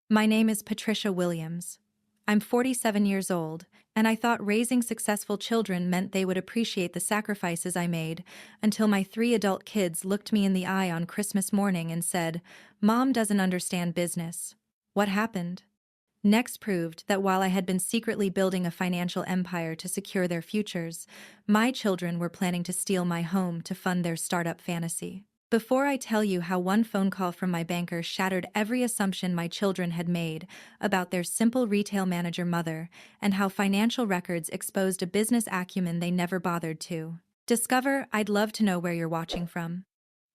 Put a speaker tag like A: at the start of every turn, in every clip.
A: My name is Patricia Williams. I'm 47 years old, and I thought raising successful children meant they would appreciate the sacrifices I made until my three adult kids looked me in the eye on Christmas morning and said, "Mom doesn't understand business." What happened? Next proved that while I had been secretly building a financial empire to secure their futures, my children were planning to steal my home to fund their startup fantasy. Before I tell you how one phone call from my banker shattered every assumption my children had made about their simple retail manager mother, and how financial records exposed a business acumen they never bothered to discover, I'd love to know where you're watching from.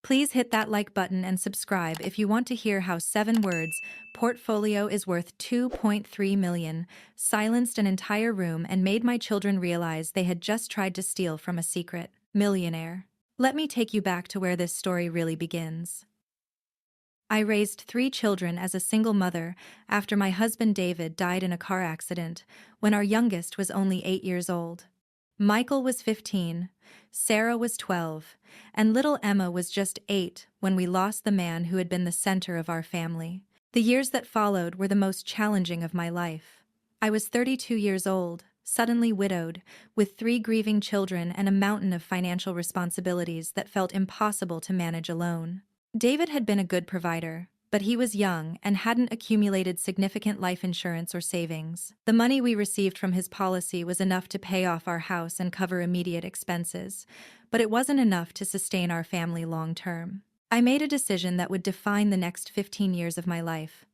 A: Please hit that like button and subscribe if you want to hear how 7 words, "portfolio is worth 2.3 million," silenced an entire room and made my children realize they had just tried to steal from a secret millionaire. Let me take you back to where this story really begins. I raised 3 children as a single mother after my husband David died in a car accident when our youngest was only 8 years old. Michael was 15, Sarah was 12, and little Emma was just 8 when we lost the man who had been the center of our family. The years that followed were the most challenging of my life. I was 32 years old, suddenly widowed, with 3 grieving children and a mountain of financial responsibilities that felt impossible to manage alone. David had been a good provider, but he was young and hadn't accumulated significant life insurance or savings. The money we received from his policy was enough to pay off our house and cover immediate expenses, but it wasn't enough to sustain our family long term. I made a decision that would define the next 15 years of my life.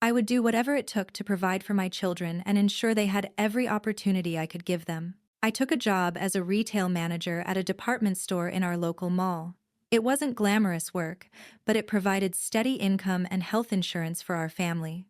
A: I would do whatever it took to provide for my children and ensure they had every opportunity I could give them. I took a job as a retail manager at a department store in our local mall. It wasn't glamorous work, but it provided steady income and health insurance for our family.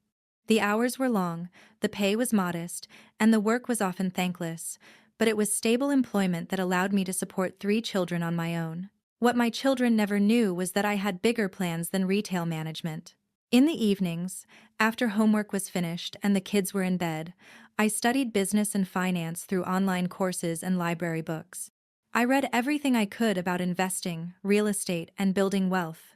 A: The hours were long, the pay was modest, and the work was often thankless, but it was stable employment that allowed me to support 3 children on my own. What my children never knew was that I had bigger plans than retail management. In the evenings, after homework was finished and the kids were in bed, I studied business and finance through online courses and library books. I read everything I could about investing, real estate, and building wealth.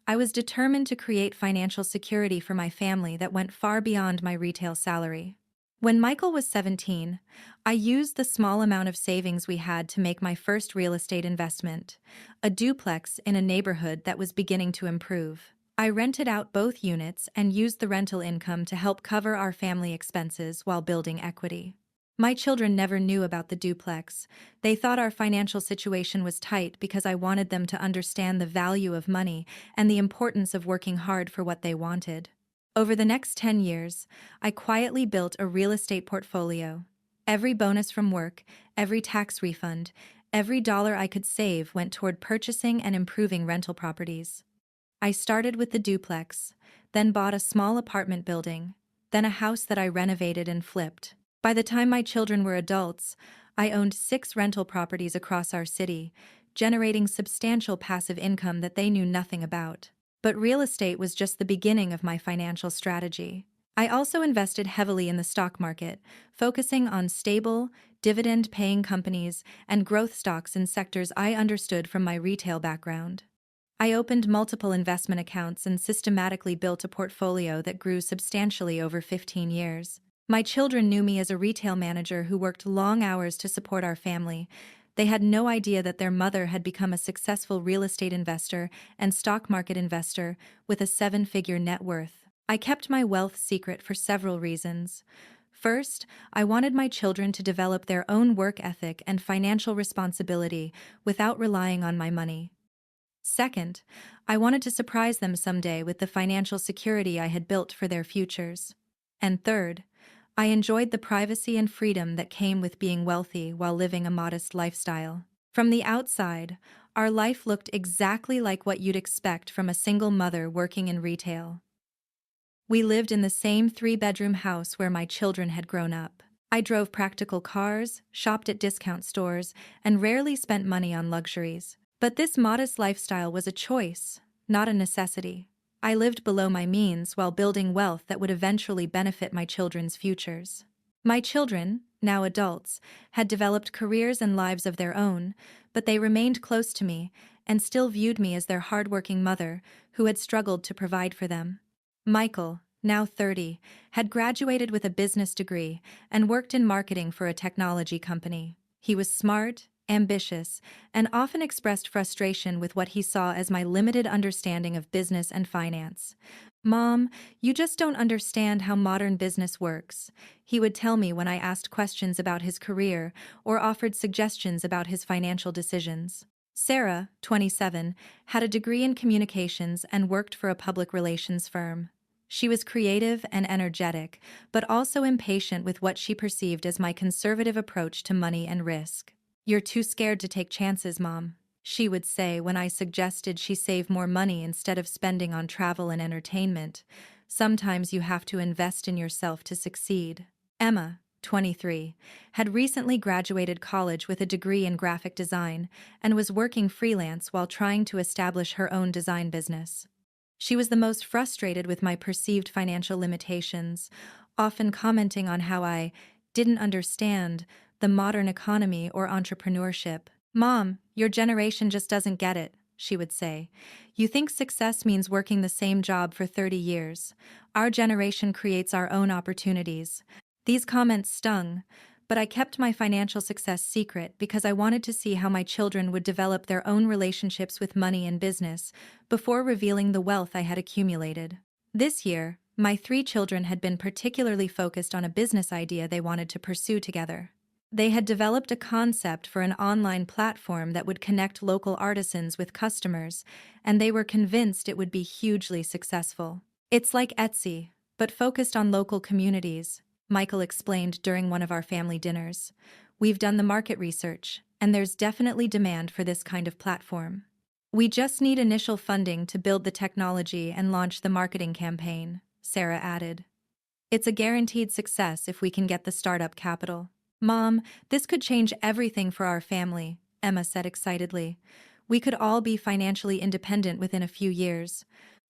A: I was determined to create financial security for my family that went far beyond my retail salary. When Michael was 17, I used the small amount of savings we had to make my first real estate investment, a duplex in a neighborhood that was beginning to improve. I rented out both units and used the rental income to help cover our family expenses while building equity. My children never knew about the duplex. They thought our financial situation was tight because I wanted them to understand the value of money and the importance of working hard for what they wanted. Over the next 10 years, I quietly built a real estate portfolio. Every bonus from work, every tax refund, every dollar I could save went toward purchasing and improving rental properties. I started with the duplex, then bought a small apartment building, then a house that I renovated and flipped. By the time my children were adults, I owned 6 rental properties across our city, generating substantial passive income that they knew nothing about. But real estate was just the beginning of my financial strategy. I also invested heavily in the stock market, focusing on stable, dividend-paying companies and growth stocks in sectors I understood from my retail background. I opened multiple investment accounts and systematically built a portfolio that grew substantially over 15 years. My children knew me as a retail manager who worked long hours to support our family. They had no idea that their mother had become a successful real estate investor and stock market investor with a 7-figure net worth. I kept my wealth secret for several reasons. First, I wanted my children to develop their own work ethic and financial responsibility without relying on my money. Second, I wanted to surprise them someday with the financial security I had built for their futures. And third, I enjoyed the privacy and freedom that came with being wealthy while living a modest lifestyle. From the outside, our life looked exactly like what you'd expect from a single mother working in retail. We lived in the same 3-bedroom house where my children had grown up. I drove practical cars, shopped at discount stores, and rarely spent money on luxuries. But this modest lifestyle was a choice, not a necessity. I lived below my means while building wealth that would eventually benefit my children's futures. My children, now adults, had developed careers and lives of their own, but they remained close to me and still viewed me as their hardworking mother who had struggled to provide for them. Michael, now 30, had graduated with a business degree and worked in marketing for a technology company. He was smart, ambitious, and often expressed frustration with what he saw as my limited understanding of business and finance. "Mom, you just don't understand how modern business works," he would tell me when I asked questions about his career or offered suggestions about his financial decisions. Sarah, 27, had a degree in communications and worked for a public relations firm. She was creative and energetic, but also impatient with what she perceived as my conservative approach to money and risk. "You're too scared to take chances, Mom," she would say when I suggested she save more money instead of spending on travel and entertainment. "Sometimes you have to invest in yourself to succeed." Emma, 23, had recently graduated college with a degree in graphic design and was working freelance while trying to establish her own design business. She was the most frustrated with my perceived financial limitations, often commenting on how I didn't understand the modern economy or entrepreneurship. "Mom, your generation just doesn't get it," she would say. "You think success means working the same job for 30 years. Our generation creates our own opportunities." These comments stung, but I kept my financial success secret because I wanted to see how my children would develop their own relationships with money and business before revealing the wealth I had accumulated. This year, my 3 children had been particularly focused on a business idea they wanted to pursue together. They had developed a concept for an online platform that would connect local artisans with customers, and they were convinced it would be hugely successful. "It's like Etsy, but focused on local communities," Michael explained during one of our family dinners. "We've done the market research, and there's definitely demand for this kind of platform. We just need initial funding to build the technology and launch the marketing campaign," Sarah added. "It's a guaranteed success if we can get the startup capital." "Mom, this could change everything for our family," Emma said excitedly. "We could all be financially independent within a few years."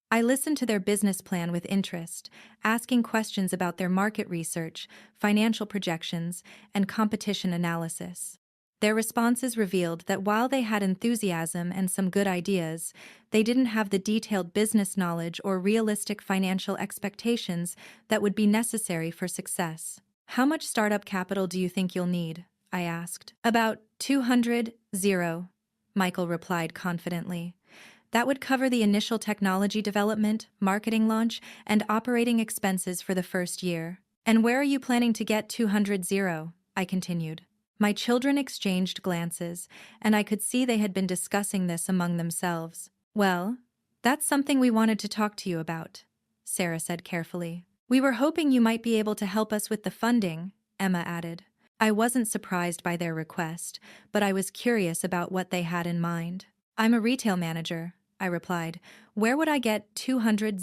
A: I listened to their business plan with interest, asking questions about their market research, financial projections, and competition analysis. Their responses revealed that while they had enthusiasm and some good ideas, they didn't have the detailed business knowledge or realistic financial expectations that would be necessary for success. "How much startup capital do you think you'll need?" I asked. "About 200, Michael replied confidently. "That would cover the initial technology development, marketing launch, and operating expenses for the first year." "And where are you planning to get 200, I continued. My children exchanged glances, and I could see they had been discussing this among themselves. "Well, that's something we wanted to talk to you about," Sarah said carefully. "We were hoping you might be able to help us with the funding," Emma added. I wasn't surprised by their request, but I was curious about what they had in mind. "I'm a retail manager," I replied. "Where would I get 200?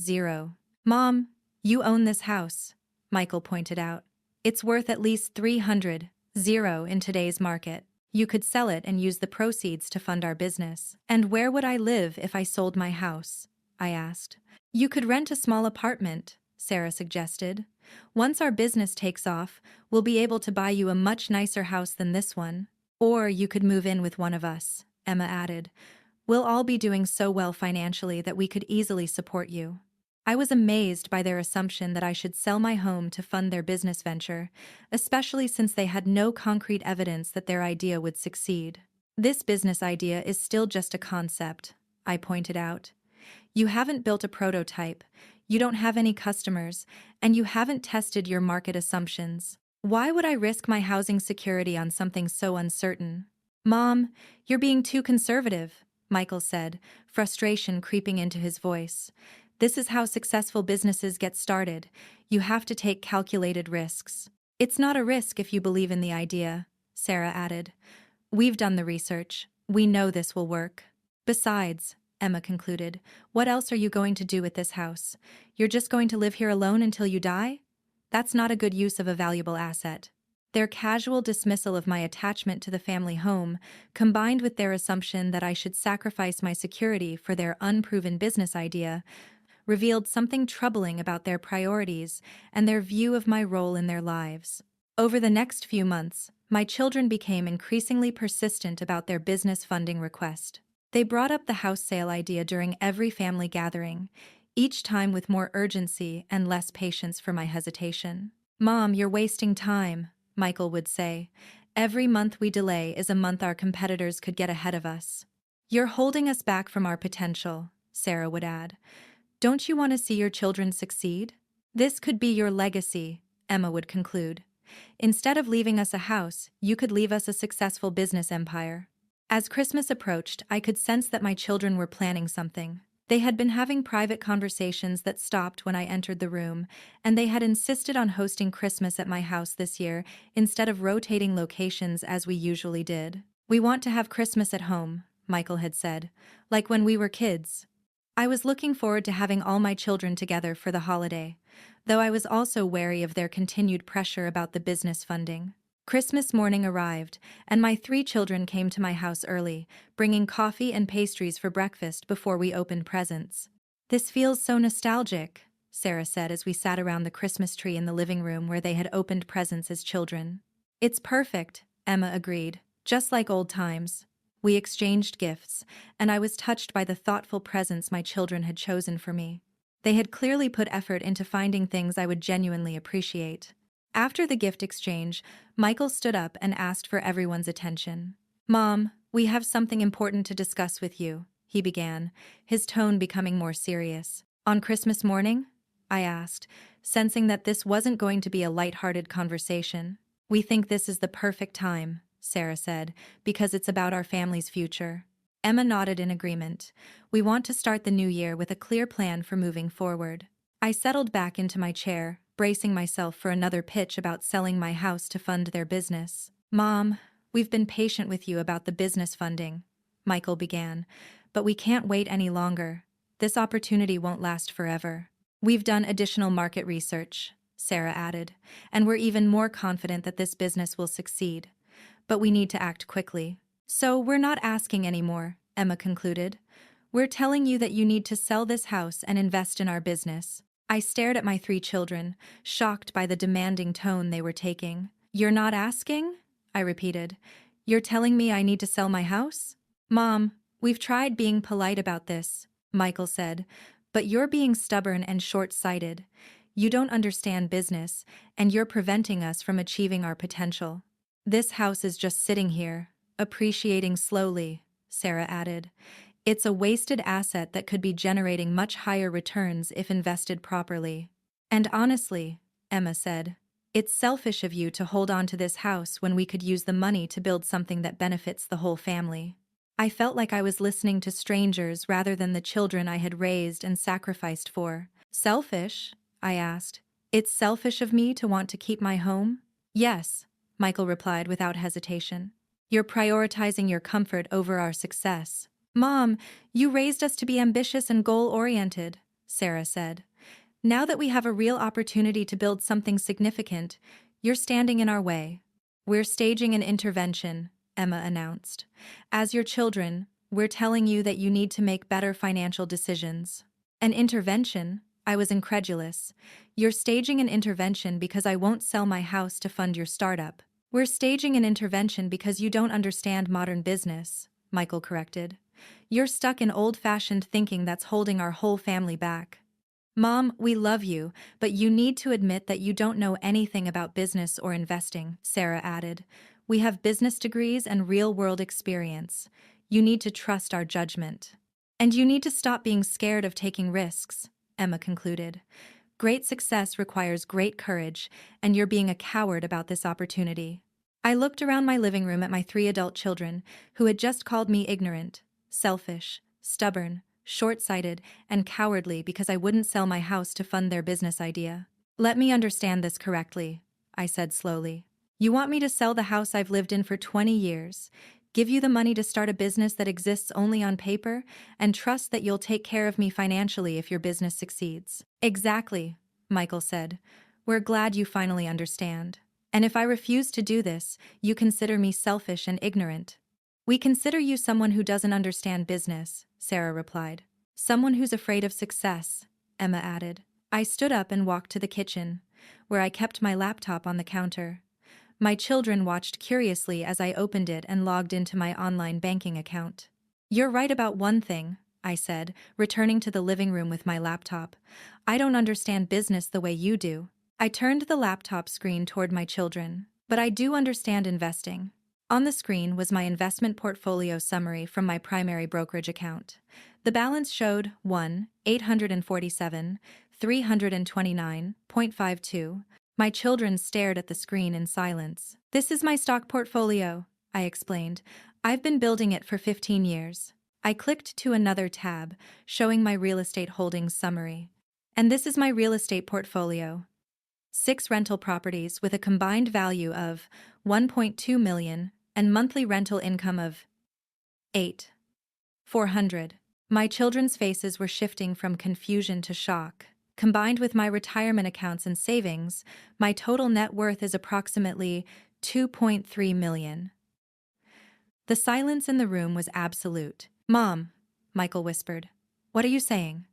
A: "Mom, you own this house," Michael pointed out. "It's worth at least 300 in today's market. You could sell it and use the proceeds to fund our business." "And where would I live if I sold my house?" I asked. "You could rent a small apartment," Sarah suggested. "Once our business takes off, we'll be able to buy you a much nicer house than this one. Or you could move in with one of us," Emma added. "We'll all be doing so well financially that we could easily support you." I was amazed by their assumption that I should sell my home to fund their business venture, especially since they had no concrete evidence that their idea would succeed. "This business idea is still just a concept," I pointed out. "You haven't built a prototype, you don't have any customers, and you haven't tested your market assumptions. Why would I risk my housing security on something so uncertain?" "Mom, you're being too conservative," Michael said, frustration creeping into his voice. "This is how successful businesses get started. You have to take calculated risks." "It's not a risk if you believe in the idea," Sarah added. "We've done the research. We know this will work." "Besides," Emma concluded, "what else are you going to do with this house? You're just going to live here alone until you die? That's not a good use of a valuable asset." Their casual dismissal of my attachment to the family home, combined with their assumption that I should sacrifice my security for their unproven business idea, revealed something troubling about their priorities and their view of my role in their lives. Over the next few months, my children became increasingly persistent about their business funding request. They brought up the house sale idea during every family gathering, each time with more urgency and less patience for my hesitation. "Mom, you're wasting time," Michael would say. "Every month we delay is a month our competitors could get ahead of us." "You're holding us back from our potential," Sarah would add. "Don't you want to see your children succeed? This could be your legacy," Emma would conclude. "Instead of leaving us a house, you could leave us a successful business empire." As Christmas approached, I could sense that my children were planning something. They had been having private conversations that stopped when I entered the room, and they had insisted on hosting Christmas at my house this year instead of rotating locations as we usually did. "We want to have Christmas at home," Michael had said, "like when we were kids." I was looking forward to having all my children together for the holiday, though I was also wary of their continued pressure about the business funding. Christmas morning arrived, and my 3 children came to my house early, bringing coffee and pastries for breakfast before we opened presents. "This feels so nostalgic," Sarah said as we sat around the Christmas tree in the living room where they had opened presents as children. "It's perfect," Emma agreed, "just like old times." We exchanged gifts, and I was touched by the thoughtful presents my children had chosen for me. They had clearly put effort into finding things I would genuinely appreciate. After the gift exchange, Michael stood up and asked for everyone's attention. "Mom, we have something important to discuss with you," he began, his tone becoming more serious. "On Christmas morning?" I asked, sensing that this wasn't going to be a light-hearted conversation. "We think this is the perfect time," Sarah said, "because it's about our family's future." Emma nodded in agreement. "We want to start the new year with a clear plan for moving forward." I settled back into my chair, bracing myself for another pitch about selling my house to fund their business. "Mom, we've been patient with you about the business funding," Michael began, "but we can't wait any longer. This opportunity won't last forever." "We've done additional market research," Sarah added, "and we're even more confident that this business will succeed. But we need to act quickly." "So we're not asking anymore," Emma concluded. "We're telling you that you need to sell this house and invest in our business." I stared at my 3 children, shocked by the demanding tone they were taking. "You're not asking?" I repeated. "You're telling me I need to sell my house?" "Mom, we've tried being polite about this," Michael said, "but you're being stubborn and short-sighted. You don't understand business, and you're preventing us from achieving our potential." "This house is just sitting here, appreciating slowly," Sarah added. "It's a wasted asset that could be generating much higher returns if invested properly." "And honestly," Emma said, "it's selfish of you to hold on to this house when we could use the money to build something that benefits the whole family." I felt like I was listening to strangers rather than the children I had raised and sacrificed for. "Selfish?" I asked. "It's selfish of me to want to keep my home?" "Yes," Michael replied without hesitation. "You're prioritizing your comfort over our success." "Mom, you raised us to be ambitious and goal-oriented," Sarah said. "Now that we have a real opportunity to build something significant, you're standing in our way." "We're staging an intervention," Emma announced. "As your children, we're telling you that you need to make better financial decisions." "An intervention?" I was incredulous. "You're staging an intervention because I won't sell my house to fund your startup." "We're staging an intervention because you don't understand modern business," Michael corrected. "You're stuck in old-fashioned thinking that's holding our whole family back." "Mom, we love you, but you need to admit that you don't know anything about business or investing," Sarah added. "We have business degrees and real-world experience. You need to trust our judgment. And you need to stop being scared of taking risks," Emma concluded. "Great success requires great courage, and you're being a coward about this opportunity." I looked around my living room at my 3 adult children, who had just called me ignorant, selfish, stubborn, short-sighted, and cowardly because I wouldn't sell my house to fund their business idea. "Let me understand this correctly," I said slowly. "You want me to sell the house I've lived in for 20 years, give you the money to start a business that exists only on paper, and trust that you'll take care of me financially if your business succeeds." "Exactly," Michael said. "We're glad you finally understand. And if I refuse to do this, you consider me selfish and ignorant." "We consider you someone who doesn't understand business," Sarah replied. "Someone who's afraid of success," Emma added. I stood up and walked to the kitchen, where I kept my laptop on the counter. My children watched curiously as I opened it and logged into my online banking account. "You're right about one thing," I said, returning to the living room with my laptop. I don't understand business the way you do. I turned the laptop screen toward my children. But I do understand investing. On the screen was my investment portfolio summary from my primary brokerage account. The balance showed 847, 329.52. My children stared at the screen in silence. This is my stock portfolio, I explained. I've been building it for 15 years. I clicked to another tab, showing my real estate holdings summary. And this is my real estate portfolio. 6 rental properties with a combined value of $1.2 million and monthly rental income of $8,400. My children's faces were shifting from confusion to shock. Combined with my retirement accounts and savings, my total net worth is approximately $2.3 million. The silence in the room was absolute. "Mom," Michael whispered, "what are you saying?"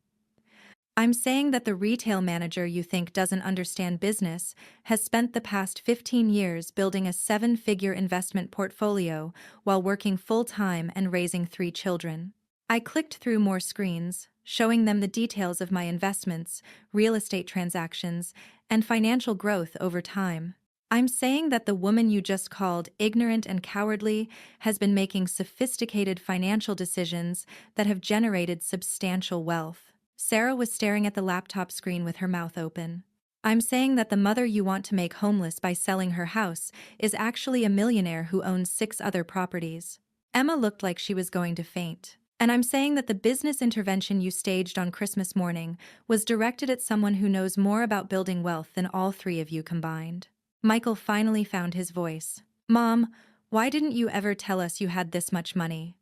A: "I'm saying that the retail manager you think doesn't understand business has spent the past 15 years building a 7-figure investment portfolio while working full-time and raising 3 children." I clicked through more screens, showing them the details of my investments, real estate transactions, and financial growth over time. "I'm saying that the woman you just called ignorant and cowardly has been making sophisticated financial decisions that have generated substantial wealth." Sarah was staring at the laptop screen with her mouth open. "I'm saying that the mother you want to make homeless by selling her house is actually a millionaire who owns 6 other properties." Emma looked like she was going to faint. "And I'm saying that the business intervention you staged on Christmas morning was directed at someone who knows more about building wealth than all 3 of you combined." Michael finally found his voice. "Mom, why didn't you ever tell us you had this much money?"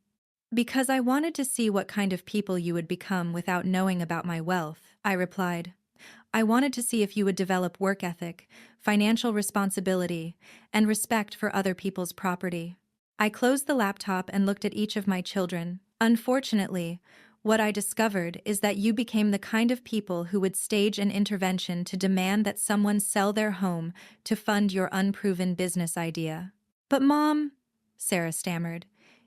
A: "Because I wanted to see what kind of people you would become without knowing about my wealth," I replied. "I wanted to see if you would develop work ethic, financial responsibility, and respect for other people's property." I closed the laptop and looked at each of my children. "Unfortunately, what I discovered is that you became the kind of people who would stage an intervention to demand that someone sell their home to fund your unproven business idea." "But Mom," Sarah stammered,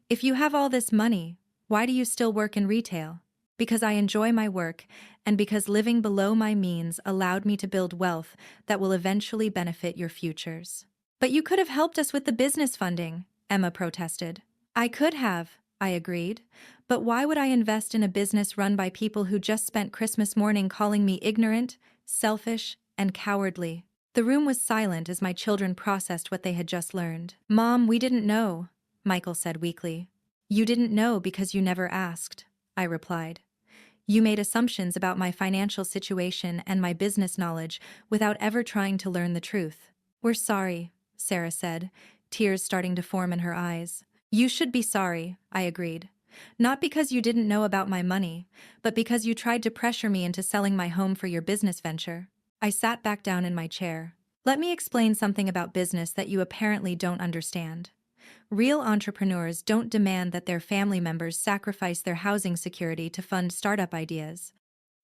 A: "if you have all this money, why do you still work in retail?" "Because I enjoy my work, and because living below my means allowed me to build wealth that will eventually benefit your futures." "But you could have helped us with the business funding," Emma protested. "I could have," I agreed, "but why would I invest in a business run by people who just spent Christmas morning calling me ignorant, selfish, and cowardly?" The room was silent as my children processed what they had just learned. "Mom, we didn't know," Michael said weakly. "You didn't know because you never asked," I replied. "You made assumptions about my financial situation and my business knowledge without ever trying to learn the truth." "We're sorry," Sarah said, tears starting to form in her eyes. "You should be sorry," I agreed. "Not because you didn't know about my money, but because you tried to pressure me into selling my home for your business venture." I sat back down in my chair. "Let me explain something about business that you apparently don't understand. Real entrepreneurs don't demand that their family members sacrifice their housing security to fund startup ideas.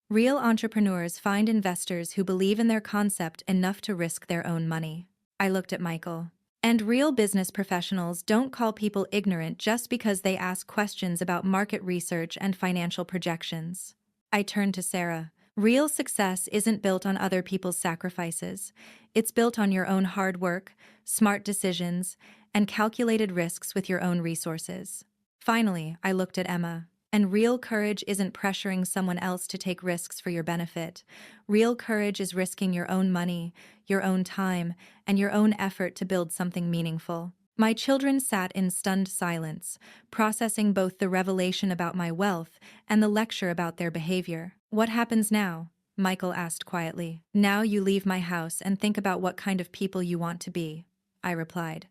A: Real entrepreneurs find investors who believe in their concept enough to risk their own money." I looked at Michael. "And real business professionals don't call people ignorant just because they ask questions about market research and financial projections." I turned to Sarah. "Real success isn't built on other people's sacrifices. It's built on your own hard work, smart decisions, and calculated risks with your own resources." Finally, I looked at Emma. "And real courage isn't pressuring someone else to take risks for your benefit. Real courage is risking your own money, your own time, and your own effort to build something meaningful." My children sat in stunned silence, processing both the revelation about my wealth and the lecture about their behavior. "What happens now?" Michael asked quietly. "Now you leave my house and think about what kind of people you want to be," I replied.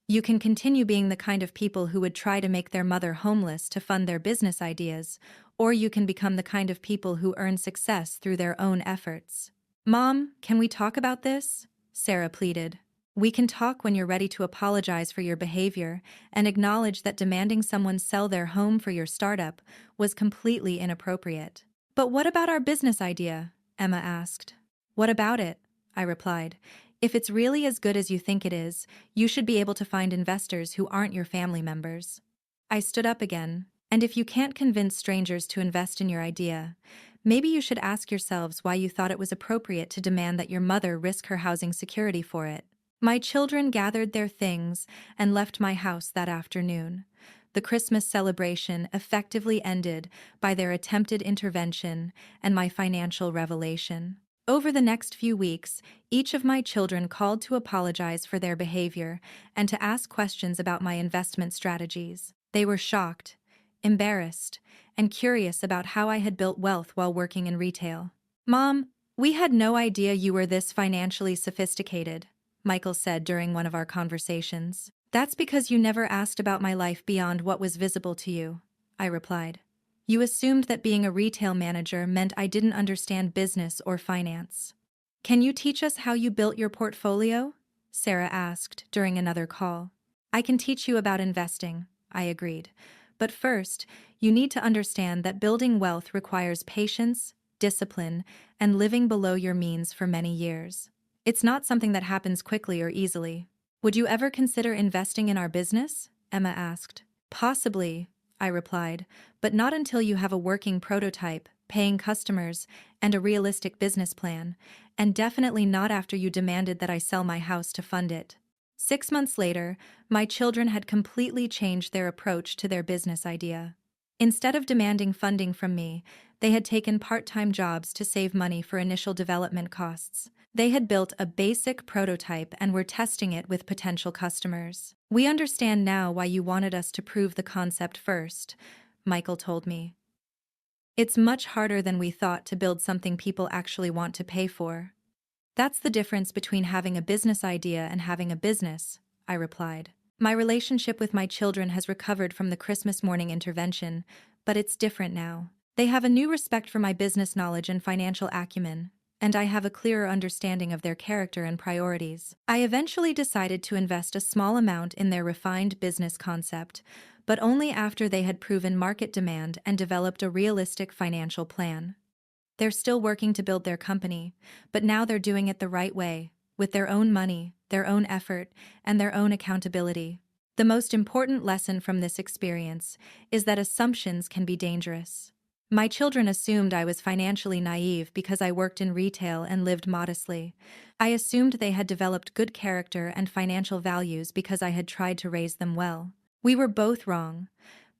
A: "You can continue being the kind of people who would try to make their mother homeless to fund their business ideas, or you can become the kind of people who earn success through their own efforts." "Mom, can we talk about this?" Sarah pleaded. "We can talk when you're ready to apologize for your behavior and acknowledge that demanding someone sell their home for your startup was completely inappropriate." "But what about our business idea?" Emma asked. "What about it?" I replied. "If it's really as good as you think it is, you should be able to find investors who aren't your family members." I stood up again, And if you can't convince strangers to invest in your idea, maybe you should ask yourselves why you thought it was appropriate to demand that your mother risk her housing security for it. My children gathered their things and left my house that afternoon. The Christmas celebration effectively ended by their attempted intervention and my financial revelation. Over the next few weeks, each of my children called to apologize for their behavior and to ask questions about my investment strategies. They were shocked, embarrassed, and curious about how I had built wealth while working in retail. "Mom, we had no idea you were this financially sophisticated," Michael said during one of our conversations. "That's because you never asked about my life beyond what was visible to you," I replied. "You assumed that being a retail manager meant I didn't understand business or finance." "Can you teach us how you built your portfolio?" Sarah asked during another call. "I can teach you about investing," I agreed. "But first, you need to understand that building wealth requires patience, discipline, and living below your means for many years. It's not something that happens quickly or easily." "Would you ever consider investing in our business?" Emma asked. "Possibly," I replied, "but not until you have a working prototype, paying customers, and a realistic business plan, and definitely not after you demanded that I sell my house to fund it." 6 months later, my children had completely changed their approach to their business idea. Instead of demanding funding from me, they had taken part-time jobs to save money for initial development costs. They had built a basic prototype and were testing it with potential customers. "We understand now why you wanted us to prove the concept first," Michael told me. "It's much harder than we thought to build something people actually want to pay for." "That's the difference between having a business idea and having a business," I replied. My relationship with my children has recovered from the Christmas morning intervention, but it's different now. They have a new respect for my business knowledge and financial acumen, and I have a clearer understanding of their character and priorities. I eventually decided to invest a small amount in their refined business concept, but only after they had proven market demand and developed a realistic financial plan. They're still working to build their company, but now they're doing it the right way, with their own money, their own effort, and their own accountability. The most important lesson from this experience is that assumptions can be dangerous. My children assumed I was financially naive because I worked in retail and lived modestly. I assumed they had developed good character and financial values because I had tried to raise them well. We were both wrong.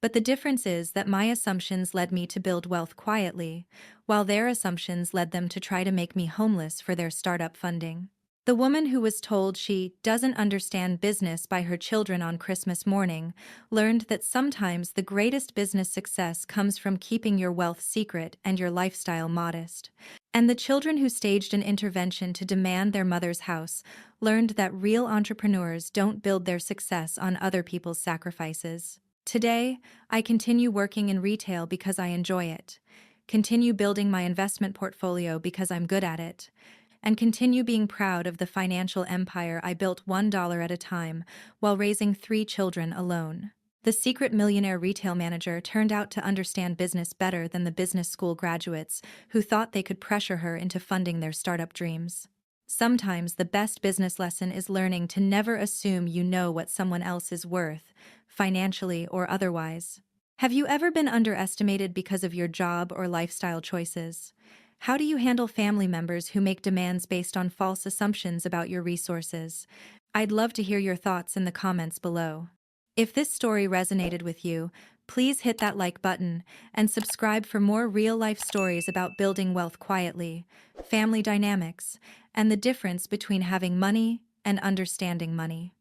A: But the difference is that my assumptions led me to build wealth quietly, while their assumptions led them to try to make me homeless for their startup funding. The woman who was told she doesn't understand business by her children on Christmas morning learned that sometimes the greatest business success comes from keeping your wealth secret and your lifestyle modest. And the children who staged an intervention to demand their mother's house learned that real entrepreneurs don't build their success on other people's sacrifices. Today, I continue working in retail because I enjoy it, continue building my investment portfolio because I'm good at it, and continue being proud of the financial empire I built $1 at a time while raising 3 children alone. The secret millionaire retail manager turned out to understand business better than the business school graduates who thought they could pressure her into funding their startup dreams. Sometimes the best business lesson is learning to never assume you know what someone else is worth, financially or otherwise. Have you ever been underestimated because of your job or lifestyle choices? How do you handle family members who make demands based on false assumptions about your resources? I'd love to hear your thoughts in the comments below. If this story resonated with you, please hit that like button and subscribe for more real-life stories about building wealth quietly, family dynamics, and the difference between having money and understanding money.